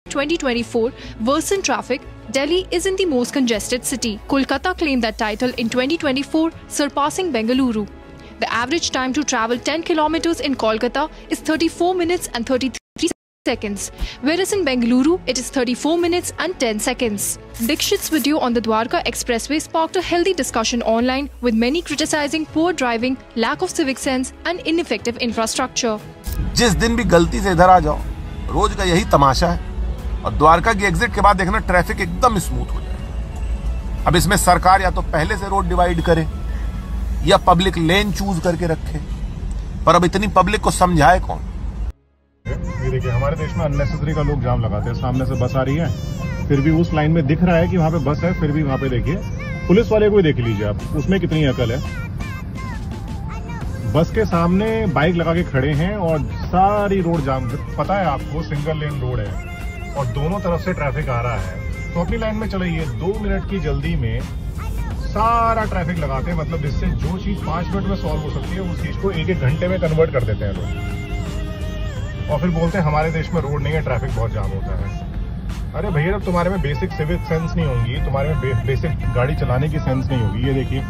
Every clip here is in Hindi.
2024 worsened traffic, Delhi isn't the most congested city. Kolkata claimed that title in 2024, surpassing Bengaluru. The average time to travel 10 kilometers in Kolkata is 34 minutes and 33 seconds, whereas in Bengaluru, it is 34 minutes and 10 seconds. Dixit's video on the Dwarka Expressway sparked a healthy discussion online, with many criticizing poor driving, lack of civic sense and ineffective infrastructure. जिस दिन भी गलती से इधर आ जाओ, रोज का यही तमाशा है। और द्वारका की एग्जिट के बाद देखना ट्रैफिक एकदम स्मूथ हो जाए। अब इसमें सरकार या तो पहले से रोड डिवाइड करे या पब्लिक लेन चूज करके रखे, पर अब इतनी पब्लिक को समझाए कौन? ये देखिए, हमारे देश में अननेसेसरी का लोग जाम लगाते हैं। सामने से बस आ रही है, फिर भी उस लाइन में दिख रहा है कि वहां पे बस है, फिर भी वहां पे देखिए पुलिस वाले को ही देख लीजिए आप, उसमें कितनी अकल है। बस के सामने बाइक लगा के खड़े हैं और सारी रोड जाम। पता है आपको, सिंगल लेन रोड है और दोनों तरफ से ट्रैफिक आ रहा है, तो अपनी लाइन में चलाइए। 2 मिनट की जल्दी में सारा ट्रैफिक लगाते हैं, मतलब जिससे जो चीज 5 मिनट में सॉल्व हो सकती है उस चीज को 1-1 घंटे में कन्वर्ट कर देते हैं लोग, और फिर बोलते हैं हमारे देश में रोड नहीं है, ट्रैफिक बहुत जाम होता है। अरे भैया, जब तुम्हारे में बेसिक सिविक सेंस नहीं होगी, तुम्हारे में बेसिक गाड़ी चलाने की सेंस नहीं होगी, ये देखिए,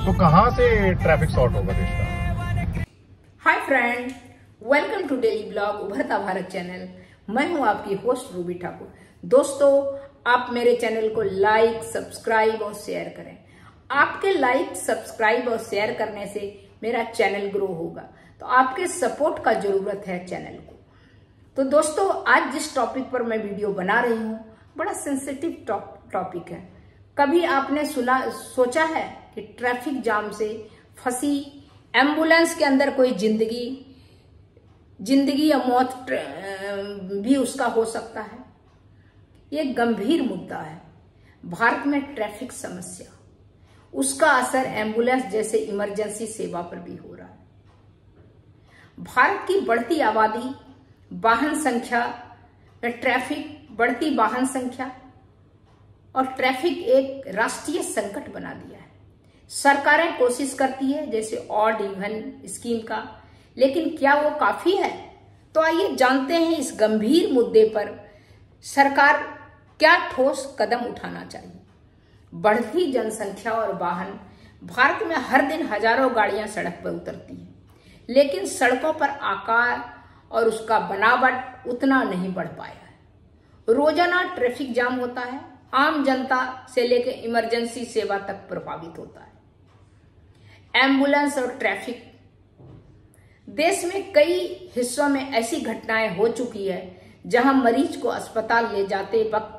तो कहां से ट्रैफिक सॉर्ट होगा देश का? Hi friend, welcome to daily blog उभरता भारत चैनल। मैं हूं आपकी होस्ट रूबी ठाकुर। दोस्तों, आप मेरे चैनल को लाइक, सब्सक्राइब और शेयर करें। आपके लाइक, सब्सक्राइब और शेयर करने से मेरा चैनल ग्रो होगा, तो आपके सपोर्ट का जरूरत है चैनल को। तो दोस्तों, आज जिस टॉपिक पर मैं वीडियो बना रही हूं, बड़ा सेंसिटिव टॉपिक है। कभी आपने सोचा है कि ट्रैफिक जाम से फंसी एम्बुलेंस के अंदर कोई जिंदगी या मौत भी उसका हो सकता है? ये गंभीर मुद्दा है। भारत में ट्रैफिक समस्या, उसका असर एम्बुलेंस जैसे इमरजेंसी सेवा पर भी हो रहा है। भारत की बढ़ती आबादी, वाहन संख्या में ट्रैफिक, बढ़ती वाहन संख्या और ट्रैफिक एक राष्ट्रीय संकट बना दिया है। सरकारें कोशिश करती है, जैसे ऑड इवन स्कीम का, लेकिन क्या वो काफी है? तो आइए जानते हैं इस गंभीर मुद्दे पर सरकार क्या ठोस कदम उठाना चाहिए। बढ़ती जनसंख्या और वाहन, भारत में हर दिन हजारों गाड़ियां सड़क पर उतरती हैं, लेकिन सड़कों पर आकार और उसका बनावट उतना नहीं बढ़ पाया है। रोजाना ट्रैफिक जाम होता है, आम जनता से लेकर इमरजेंसी सेवा तक प्रभावित होता है। एम्बुलेंस और ट्रैफिक, देश में कई हिस्सों में ऐसी घटनाएं हो चुकी है जहां मरीज को अस्पताल ले जाते वक्त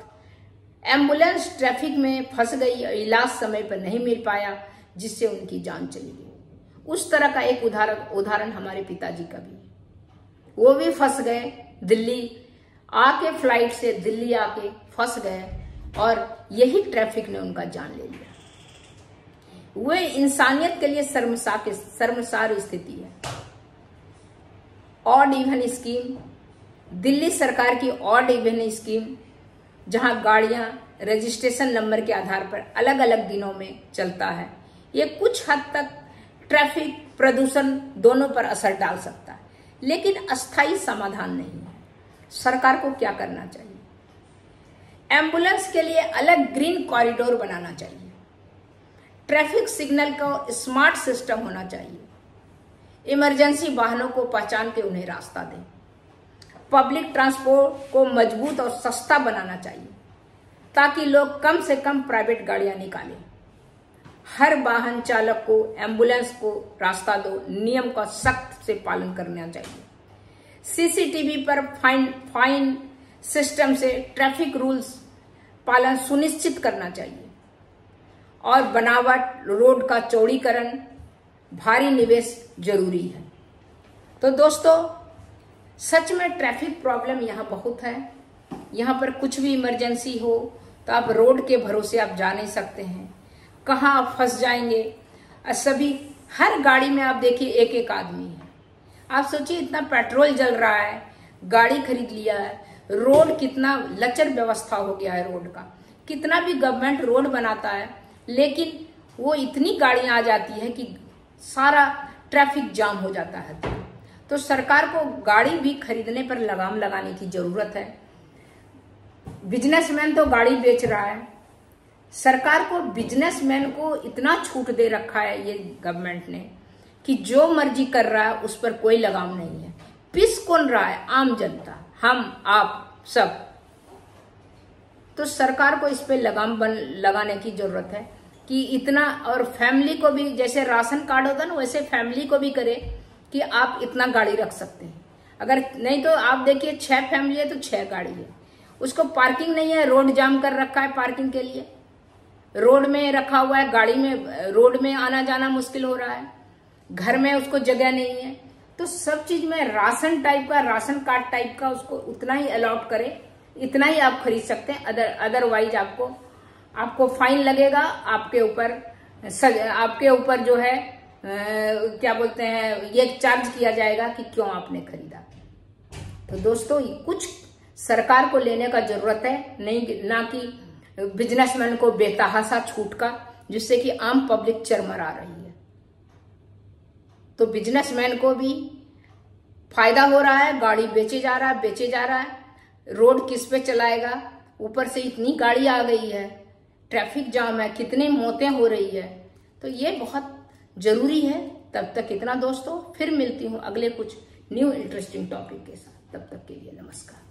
एम्बुलेंस ट्रैफिक में फंस गई और इलाज समय पर नहीं मिल पाया, जिससे उनकी जान चली गई। उस तरह का एक उदाहरण हमारे पिताजी का भी, वो भी फंस गए। दिल्ली आके, फ्लाइट से दिल्ली आके फंस गए और यही ट्रैफिक ने उनका जान ले लिया। वे इंसानियत के लिए शर्मसार स्थिति है। ऑड इवन स्कीम, दिल्ली सरकार की ऑड इवन स्कीम, जहां गाड़ियां रजिस्ट्रेशन नंबर के आधार पर अलग अलग दिनों में चलता है, ये कुछ हद तक ट्रैफिक, प्रदूषण दोनों पर असर डाल सकता है, लेकिन अस्थायी समाधान नहीं है। सरकार को क्या करना चाहिए? एम्बुलेंस के लिए अलग ग्रीन कॉरिडोर बनाना चाहिए। ट्रैफिक सिग्नल का स्मार्ट सिस्टम होना चाहिए। इमरजेंसी वाहनों को पहचान के उन्हें रास्ता दें। पब्लिक ट्रांसपोर्ट को मजबूत और सस्ता बनाना चाहिए, ताकि लोग कम से कम प्राइवेट गाड़ियां निकालें। हर वाहन चालक को एम्बुलेंस को रास्ता दो, नियम का सख्त से पालन करना चाहिए। सीसीटीवी पर फाइन सिस्टम से ट्रैफिक रूल्स पालन सुनिश्चित करना चाहिए। और बनावट, रोड का चौड़ीकरण, भारी निवेश जरूरी है। तो दोस्तों, सच में ट्रैफिक प्रॉब्लम यहाँ बहुत है। यहाँ पर कुछ भी इमरजेंसी हो तो आप रोड के भरोसे आप जा नहीं सकते हैं, कहाँ आप फंस जाएंगे। सभी, हर गाड़ी में आप देखिए एक एक आदमी है। आप सोचिए, इतना पेट्रोल जल रहा है, गाड़ी खरीद लिया है, रोड कितना लचर व्यवस्था हो गया है रोड का। कितना भी गवर्नमेंट रोड बनाता है, लेकिन वो इतनी गाड़ियां आ जाती है कि सारा ट्रैफिक जाम हो जाता है। तो सरकार को गाड़ी भी खरीदने पर लगाम लगाने की जरूरत है। बिजनेसमैन तो गाड़ी बेच रहा है। सरकार को, बिजनेसमैन को इतना छूट दे रखा है ये गवर्नमेंट ने कि जो मर्जी कर रहा है उस पर कोई लगाम नहीं है। पिस कौन रहा है? आम जनता, हम, आप सब। तो सरकार को इस पे लगाम लगाने की जरूरत है कि इतना, और फैमिली को भी, जैसे राशन कार्ड होता है ना, वैसे फैमिली को भी करे कि आप इतना गाड़ी रख सकते हैं। अगर नहीं तो आप देखिए 6 फैमिली है तो 6 गाड़ी है, उसको पार्किंग नहीं है, रोड जाम कर रखा है पार्किंग के लिए, रोड में रखा हुआ है, गाड़ी में, रोड में आना जाना मुश्किल हो रहा है, घर में उसको जगह नहीं है। तो सब चीज में राशन टाइप का, राशन कार्ड टाइप का उसको उतना ही अलॉट करे, इतना ही आप खरीद सकते हैं। अदरवाइज आपको फाइन लगेगा, आपके ऊपर जो है क्या बोलते हैं, ये चार्ज किया जाएगा कि क्यों आपने खरीदा। तो दोस्तों, कुछ सरकार को लेने का जरूरत है, नहीं ना कि बिजनेसमैन को बेतहासा छूट का, जिससे कि आम पब्लिक चरमरा रही है। तो बिजनेसमैन को भी फायदा हो रहा है, गाड़ी बेचे जा रहा है, रोड किस पे चलाएगा? ऊपर से इतनी गाड़ी आ गई है, ट्रैफिक जाम है, कितनी मौतें हो रही है। तो ये बहुत जरूरी है। तब तक इतना दोस्तों, फिर मिलती हूँ अगले कुछ न्यू इंटरेस्टिंग टॉपिक के साथ। तब तक के लिए नमस्कार।